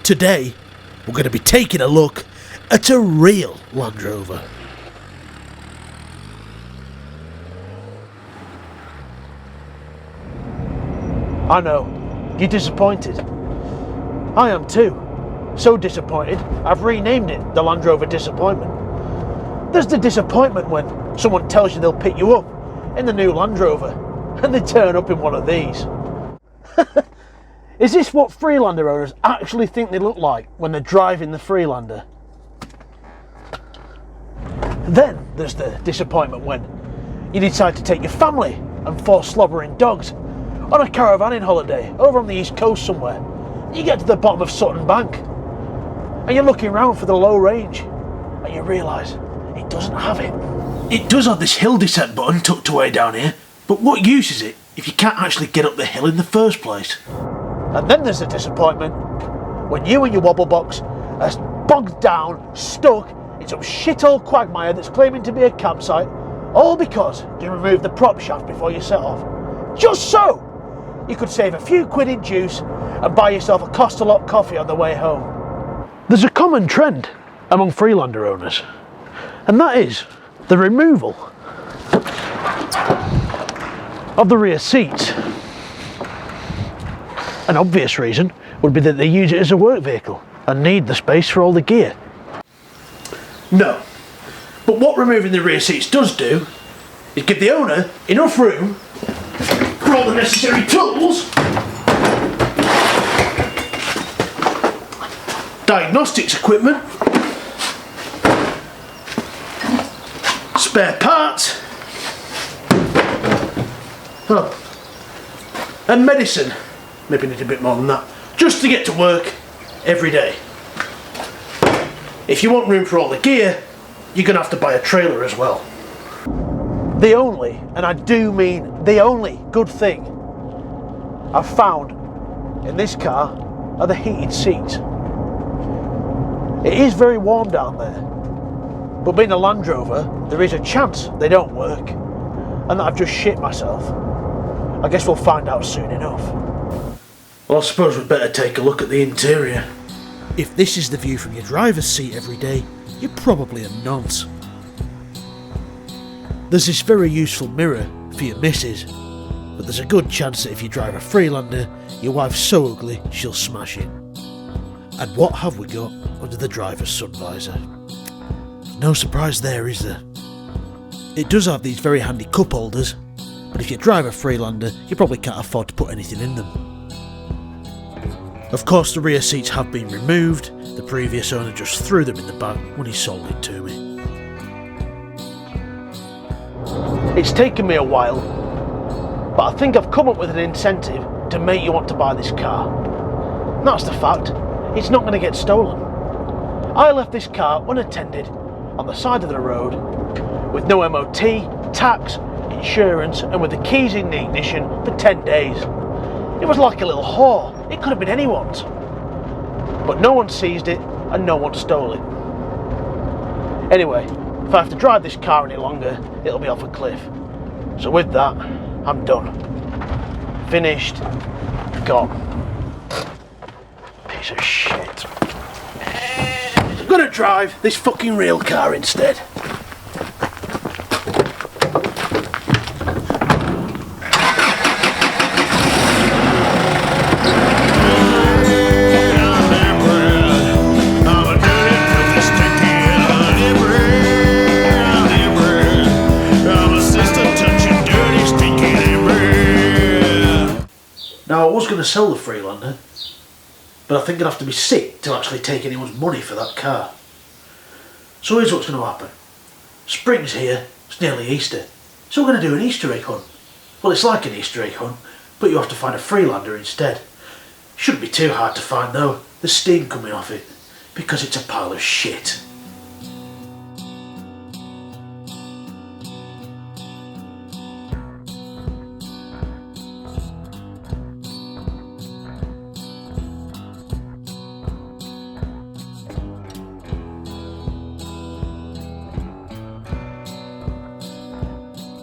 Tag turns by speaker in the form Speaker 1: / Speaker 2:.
Speaker 1: Today, we're going to be taking a look at a real Landrover.
Speaker 2: I know, you're disappointed. I am too. So disappointed, I've renamed it the Landrover Disappointment. There's the disappointment when someone tells you they'll pick you up in the new Landrover and they turn up in one of these. Is this what Freelander owners actually think they look like when they're driving the Freelander? Then there's the disappointment when you decide to take your family and 4 slobbering dogs on a caravanning holiday over on the east coast somewhere. You get to the bottom of Sutton Bank and you're looking around for the low range and you realise it doesn't have it.
Speaker 1: It does have this hill descent button tucked away down here, but what use is it if you can't actually get up the hill in the first place?
Speaker 2: And then there's the disappointment when you and your wobble box are bogged down, stuck in some shithole quagmire that's claiming to be a campsite, all because you removed the prop shaft before you set off. Just so you could save a few quid in juice and buy yourself a Costa-Lock coffee on the way home. There's a common trend among Freelander owners, and that is the removal of the rear seats. An obvious reason would be that they use it as a work vehicle and need the space for all the gear.
Speaker 1: No, but what removing the rear seats does do is give the owner enough room for all the necessary tools, diagnostics equipment, spare parts, and medicine. Maybe need a bit more than that, just to get to work every day. If you want room for all the gear, you're going to have to buy a trailer as well.
Speaker 2: The only, and I do mean the only, good thing I've found in this car are the heated seats. It is very warm down there, but being a Land Rover, there is a chance they don't work and that I've just shit myself. I guess we'll find out soon enough.
Speaker 1: Well, I suppose we'd better take a look at the interior. If this is the view from your driver's seat every day, you're probably a nonce. There's this very useful mirror for your missus, but there's a good chance that if you drive a Freelander, your wife's so ugly she'll smash it. And what have we got under the driver's sun visor? No surprise there, is there? It does have these very handy cup holders, but if you drive a Freelander, you probably can't afford to put anything in them. Of course, the rear seats have been removed. The previous owner just threw them in the back when he sold it to me.
Speaker 2: It's taken me a while, but I think I've come up with an incentive to make you want to buy this car. And that's the fact, it's not going to get stolen. I left this car unattended on the side of the road with no MOT, tax, insurance, and with the keys in the ignition for 10 days. It was like a little whore. It could have been anyone's. But no one seized it and no one stole it. Anyway, if I have to drive this car any longer, it'll be off a cliff. So with that, I'm done. Finished. Gone. Piece of shit. I'm gonna drive this fucking real car instead.
Speaker 1: Now, I was going to sell the Freelander, but I think I'd have to be sick to actually take anyone's money for that car. So here's what's going to happen. Spring's here, it's nearly Easter, so we're going to do an Easter egg hunt. Well, it's like an Easter egg hunt, but you have to find a Freelander instead. Shouldn't be too hard to find though, there's steam coming off it, because it's a pile of shit.